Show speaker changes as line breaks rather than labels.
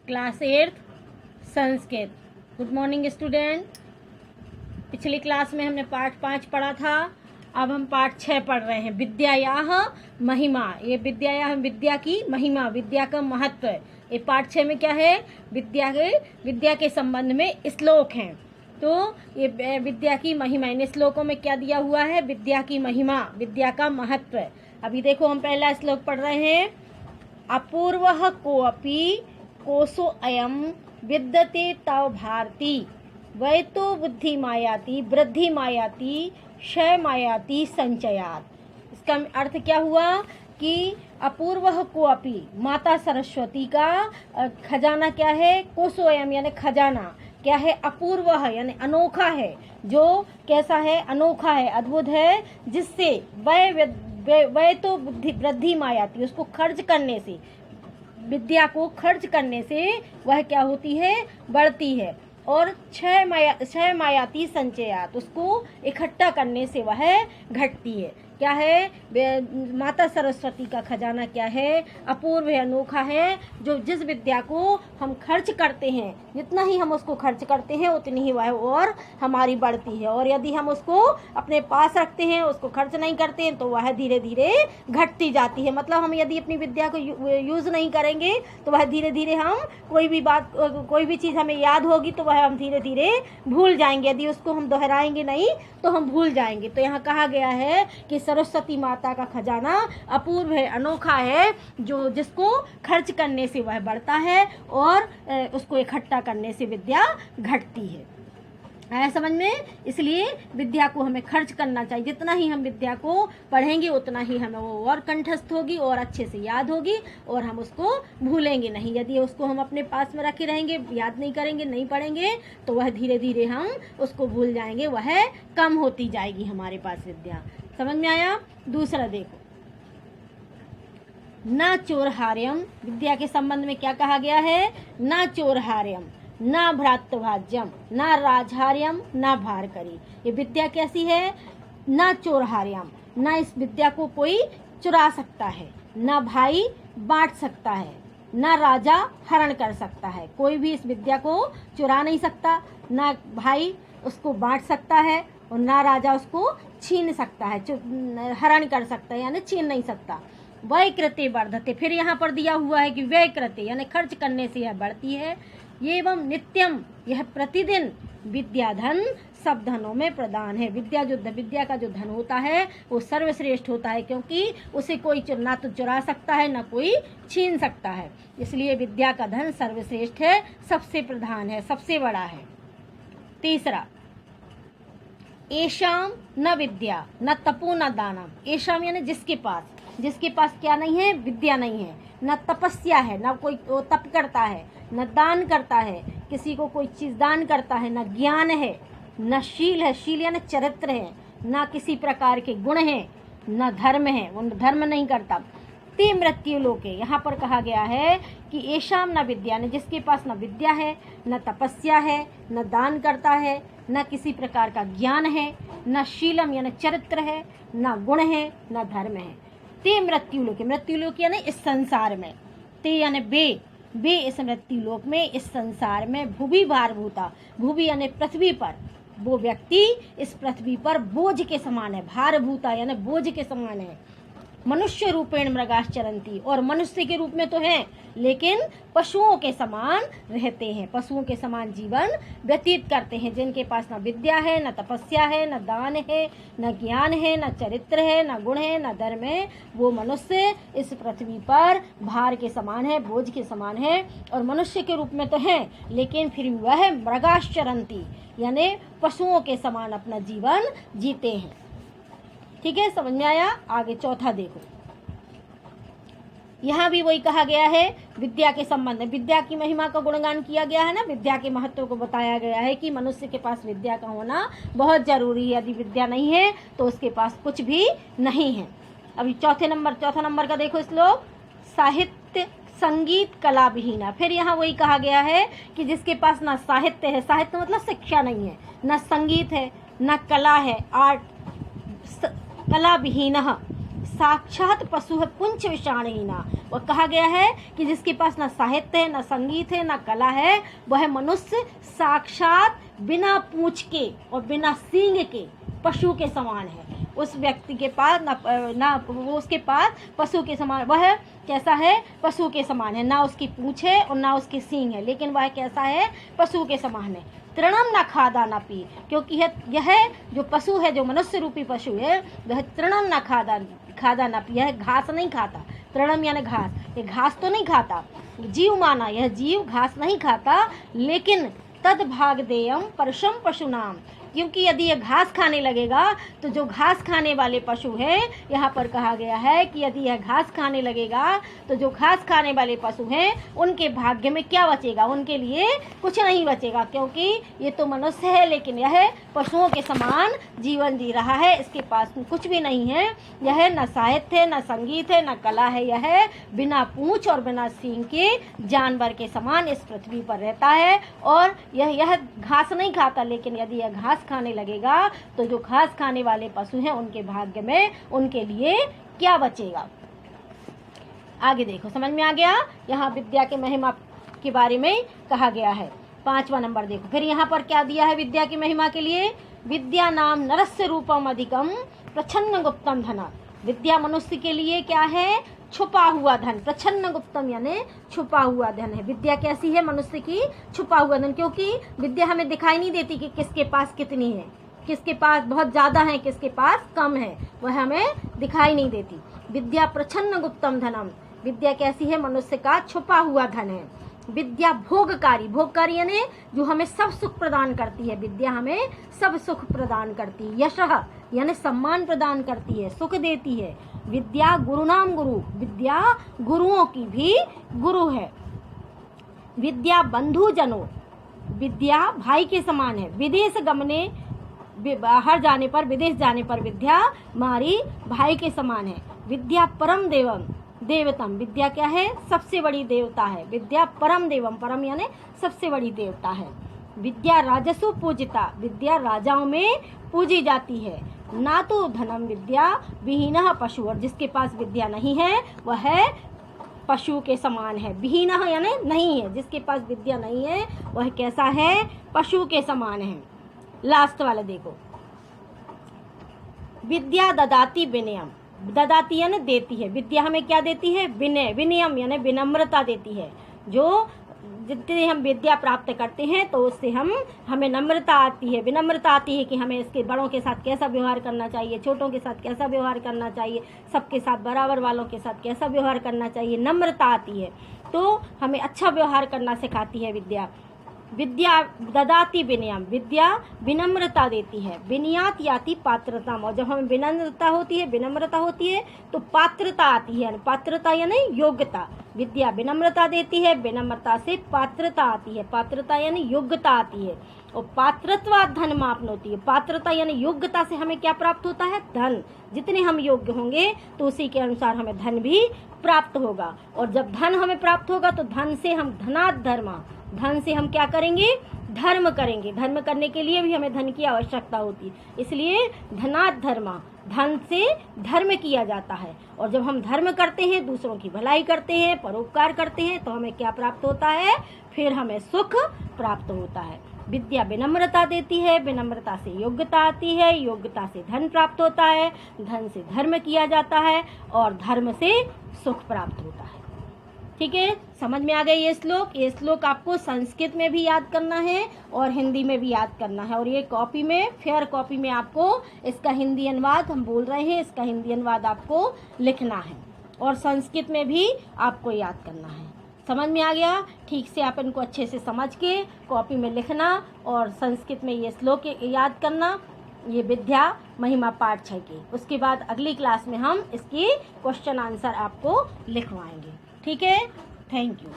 Class 8 Sanskrit. Good morning student. पिछली class में हमने पाठ 5 पढ़ा था, अब हम पाठ 6 पढ़ रहे हैं। विद्यायाः महिमा। ये विद्या की महिमा, विद्या का महत्व। ये पाठ 6 में क्या है? विद्या के संबंध में श्लोक हैं। तो ये विद्या की महिमा, इन श्लोकों में क्या दिया हुआ है? विद्या की महिमा, विद्या का महत्व। अभी देखो हम पहला श्लोक पढ़ रहे हैं। अपूर्वः कोऽपि कोशो अयम विद्यते तव भारती वै तो बुद्धि मायाति वृद्धि मायाति क्षय मायाति संचयात। इसका अर्थ क्या हुआ कि अपूर्वः कोऽपि, माता सरस्वती का खजाना क्या है? कोशोयम यानी खजाना क्या है? अपूर्वः यानी अनोखा है। जो कैसा है? अनोखा है, अद्भुत है, जिससे वै तो बुद्धि वृद्धि मायाति, उसको खर्च करने से, विद्या को खर्च करने से वह क्या होती है? बढ़ती है। और क्षय मायाति संचयात, उसको इकट्ठा करने से वह घटती है। क्या है? माता सरस्वती का खजाना क्या है? अपूर्व है, अनोखा है। जो जिस विद्या को हम खर्च करते हैं, जितना ही हम उसको खर्च करते हैं उतनी ही वह और हमारी बढ़ती है। और यदि हम उसको अपने पास रखते हैं, उसको खर्च नहीं करते हैं, तो वह धीरे धीरे घटती जाती है। मतलब हम यदि अपनी विद्या को यूज़ नहीं करेंगे तो वह धीरे धीरे, हम कोई भी चीज़ हमें याद होगी तो वह हम धीरे धीरे भूल जाएंगे। यदि उसको हम दोहराएंगे नहीं तो हम भूल जाएंगे। तो यहाँ कहा गया है कि सरस्वती माता का खजाना अपूर्व है, अनोखा है, जो जिसको खर्च करने से वह बढ़ता है और उसको इकट्ठा करने से विद्या घटती है। आया समझ में? इसलिए विद्या को हमें खर्च करना चाहिए। जितना ही हम विद्या को पढ़ेंगे उतना ही हमें वो और कंठस्थ होगी और अच्छे से याद होगी और हम उसको भूलेंगे नहीं। यदि उसको हम अपने पास में रखे रहेंगे, याद नहीं करेंगे, नहीं पढ़ेंगे, तो वह धीरे धीरे हम उसको भूल जाएंगे, वह कम होती जाएगी हमारे पास विद्या। समझ में आया? दूसरा देखो, न चोरहार्यम। विद्या के संबंध में क्या कहा गया है? न चोरहार्यम, न भ्रातृभाज्यम, न राजहार्यम, न भारकरी। ये विद्या कैसी है? न चोरहार्यम, न इस विद्या को कोई चुरा सकता है, न भाई बांट सकता है, न राजा हरण कर सकता है। कोई भी इस विद्या को चुरा नहीं सकता, न भाई उसको बांट सकता है और न राजा उसको छीन सकता है, हरण कर सकता है, यानी छीन नहीं सकता। व्यय कृते वर्धते। फिर यहाँ पर दिया हुआ है कि व्यय कृते यानी खर्च करने से यह बढ़ती है। एवं नित्यम, यह प्रतिदिन विद्याधन सब धनों में प्रदान है। विद्या का जो धन होता है वो सर्वश्रेष्ठ होता है, क्योंकि उसे कोई ना तो चुरा सकता है, ना कोई छीन सकता है। इसलिए विद्या का धन सर्वश्रेष्ठ है, सबसे प्रधान है, सबसे बड़ा है। तीसरा, एशाम न विद्या न तपो न दानम। एशाम यानी जिसके पास क्या नहीं है? विद्या नहीं है, न तपस्या है, न कोई वो तप करता है, न दान करता है, किसी को कोई चीज़ दान करता है, न ज्ञान है, न शील है, शील यानी चरित्र है, न किसी प्रकार के गुण हैं, न धर्म है, वो धर्म नहीं करता। ते मृत्यु लोके, यहाँ पर कहा गया है कि एशाम न विद्या, न जिसके पास न विद्या है, न तपस्या है, न दान करता है, न किसी प्रकार का ज्ञान है, न शीलम यानी चरित्र है, न गुण है, न धर्म है। ते मृत्यु लोक यानी इस संसार में, ते यानी बे इस मृत्यु लोक में, इस संसार में, भुवि भारभूता, भुवि यानी पृथ्वी पर, वो व्यक्ति इस पृथ्वी पर बोझ के समान है। भारभूता यानी बोझ के समान है। मनुष्य रूपेण मृगाश्चरन्ति, और मनुष्य के रूप में तो हैं, लेकिन पशुओं के समान रहते हैं, पशुओं के समान जीवन व्यतीत करते हैं। जिनके पास न विद्या है, न तपस्या है, न दान है, न ज्ञान है, न चरित्र है, न गुण है, न धर्म है, वो मनुष्य इस पृथ्वी पर भार के समान है, बोझ के समान है। और मनुष्य के रूप में तो हैं, लेकिन फिर वह मृगाश्चरन्ति यानी पशुओं के समान अपना जीवन जीते हैं। ठीक है, समझ में आया? आगे चौथा देखो, यहाँ भी वही कहा गया है विद्या के संबंध में। विद्या की महिमा का गुणगान किया गया है ना, विद्या के महत्व को बताया गया है कि मनुष्य के पास विद्या का होना बहुत जरूरी है। यदि विद्या नहीं है तो उसके पास कुछ भी नहीं है। अभी चौथा नंबर का देखो श्लोक, साहित्य संगीत कला विहीना। फिर यहाँ वही कहा गया है कि जिसके पास ना साहित्य है, साहित्य मतलब शिक्षा नहीं है, ना संगीत है, ना कला है, आर्ट, कला विहीन, साक्षात पशु है पुंछ विषाणहीना। वह कहा गया है कि जिसके पास ना साहित्य है, ना संगीत है, ना कला है, वह मनुष्य साक्षात बिना पूंछ के और बिना सींग के पशु के समान है। उस व्यक्ति के पास ना वो उसके पास पशु के समान, वह कैसा है? पशु के समान है। ना उसकी पूंछ है और ना उसके सींग है, लेकिन वह कैसा है? पशु के समान है। तृणम ना खादा ना पी, क्योंकि यह जो पशु है, जो मनुष्य रूपी पशु है, वह तृणम ना खादा ना पी, यह घास नहीं खाता। तृणम यानी घास, ये घास तो नहीं खाता। जीव माना, यह जीव घास नहीं खाता, लेकिन तद भाग देयम परशम पशुनाम, क्योंकि यदि यह घास खाने लगेगा तो जो घास खाने वाले पशु हैं, यहाँ पर कहा गया है कि यदि यह घास खाने लगेगा तो जो घास खाने वाले पशु हैं उनके भाग्य में क्या बचेगा? उनके लिए कुछ नहीं बचेगा, क्योंकि ये तो मनुष्य है लेकिन यह पशुओं के समान जीवन जी रहा है। इसके पास कुछ भी नहीं है। यह न साहित्य है, न संगीत है, न कला है। यह बिना पूंछ और बिना सींग के जानवर के समान इस पृथ्वी पर रहता है। और यह घास नहीं खाता, लेकिन यदि यह घास खाने लगेगा तो जो घास खाने वाले पशु हैं उनके भाग्य में उनके लिए क्या बचेगा? आगे देखो, समझ में आ गया। यहाँ विद्या के महिमा के बारे में कहा गया है। 5वां नंबर देखो, फिर यहाँ पर क्या दिया है विद्या की महिमा के लिए? विद्या नाम नरस्य रूपम अधिकम प्रच्छन्न गुप्तम धना। विद्या मनुष्य के लिए क्या है? छुपा हुआ धन। प्रच्छन्न गुप्तम यानी छुपा हुआ धन है। विद्या कैसी है? मनुष्य की छुपा हुआ धन, क्योंकि विद्या हमें दिखाई नहीं देती कि किसके पास कितनी है, किसके पास बहुत ज़्यादा है, किसके पास कम है, वह हमें दिखाई नहीं देती। विद्या प्रच्छन्न गुप्तम धनम, विद्या कैसी है? मनुष्य का छुपा हुआ धन है। विद्या भोगकारी, भोगकारी यानी जो हमें सब सुख प्रदान करती है। विद्या हमें सब सुख प्रदान करती है। यशः यानी सम्मान प्रदान करती है, सुख देती है। विद्या गुरुनाम गुरु, विद्या गुरुओं की भी गुरु है। विद्या बंधु जनों, विद्या भाई के समान है। विदेश गमने, बाहर जाने पर, विदेश जाने पर विद्या हमारी भाई के समान है। विद्या परम देवम देवतम, विद्या क्या है? सबसे बड़ी देवता है। विद्या परम देवम, परम यानी सबसे बड़ी देवता है। विद्या राजसु पूजिता, विद्या राजाओं में पूजी जाती है। ना तो धनम विद्या विहीनः पशु, और जिसके पास विद्या नहीं है वह पशु के समान है। विहीनः यानी नहीं है, जिसके पास विद्या नहीं है वह कैसा है? पशु के समान है। लास्ट वाला देखो, विद्या ददाति विनयम, ददाती यानी देती है। विद्या हमें क्या देती है? विनय, विनयम यानी विनम्रता देती है। जो जितनी हम विद्या प्राप्त करते हैं तो उससे हमें नम्रता आती है, विनम्रता आती है कि हमें इसके बड़ों के साथ कैसा व्यवहार करना चाहिए, छोटों के साथ कैसा व्यवहार करना चाहिए, सबके साथ बराबर वालों के साथ कैसा व्यवहार करना चाहिए, नम्रता आती है। तो हमें अच्छा व्यवहार करना सिखाती है विद्या। विद्या ददाति विनयम, विद्या विनम्रता देती है। विनयात याति पात्रता, और जब हमें विनम्रता होती है तो पात्रता आती है। पात्रता यानी योग्यता। विद्या विनम्रता देती है, विनम्रता से पात्रता आती है। पात्रता यानी योग्यता आती है। और पात्रत्वा धन मापनोति है। पात्रता यानी योग्यता से हमें क्या प्राप्त होता है? धन। जितने हम योग्य होंगे तो उसी के अनुसार हमें धन भी प्राप्त होगा। और जब धन हमें प्राप्त होगा तो धन से हम धनात् धर्मा, धन से हम क्या करेंगे? धर्म करेंगे। धर्म करने के लिए भी हमें धन की आवश्यकता होती है, इसलिए धनात् धर्मा, धन से धर्म किया जाता है। और जब हम धर्म करते हैं, दूसरों की भलाई करते हैं, परोपकार करते हैं, तो हमें क्या प्राप्त होता है? फिर हमें सुख प्राप्त होता है। विद्या विनम्रता देती है, विनम्रता से योग्यता आती है, योग्यता से धन प्राप्त होता है, धन से धर्म किया जाता है और धर्म से सुख प्राप्त होता है। ठीक है, समझ में आ गया ये श्लोक? ये श्लोक आपको संस्कृत में भी याद करना है और हिंदी में भी याद करना है। और ये कॉपी में, फेयर कॉपी में आपको इसका हिंदी अनुवाद, हम बोल रहे हैं, इसका हिंदी अनुवाद आपको लिखना है और संस्कृत में भी आपको याद करना है। समझ में आ गया? ठीक से आप इनको अच्छे से समझ के कॉपी में लिखना और संस्कृत में ये श्लोक याद करना। ये विद्या महिमा पाठ 6 की। उसके बाद अगली क्लास में हम इसकी क्वेश्चन आंसर आपको लिखवाएंगे। ठीक है, थैंक यू।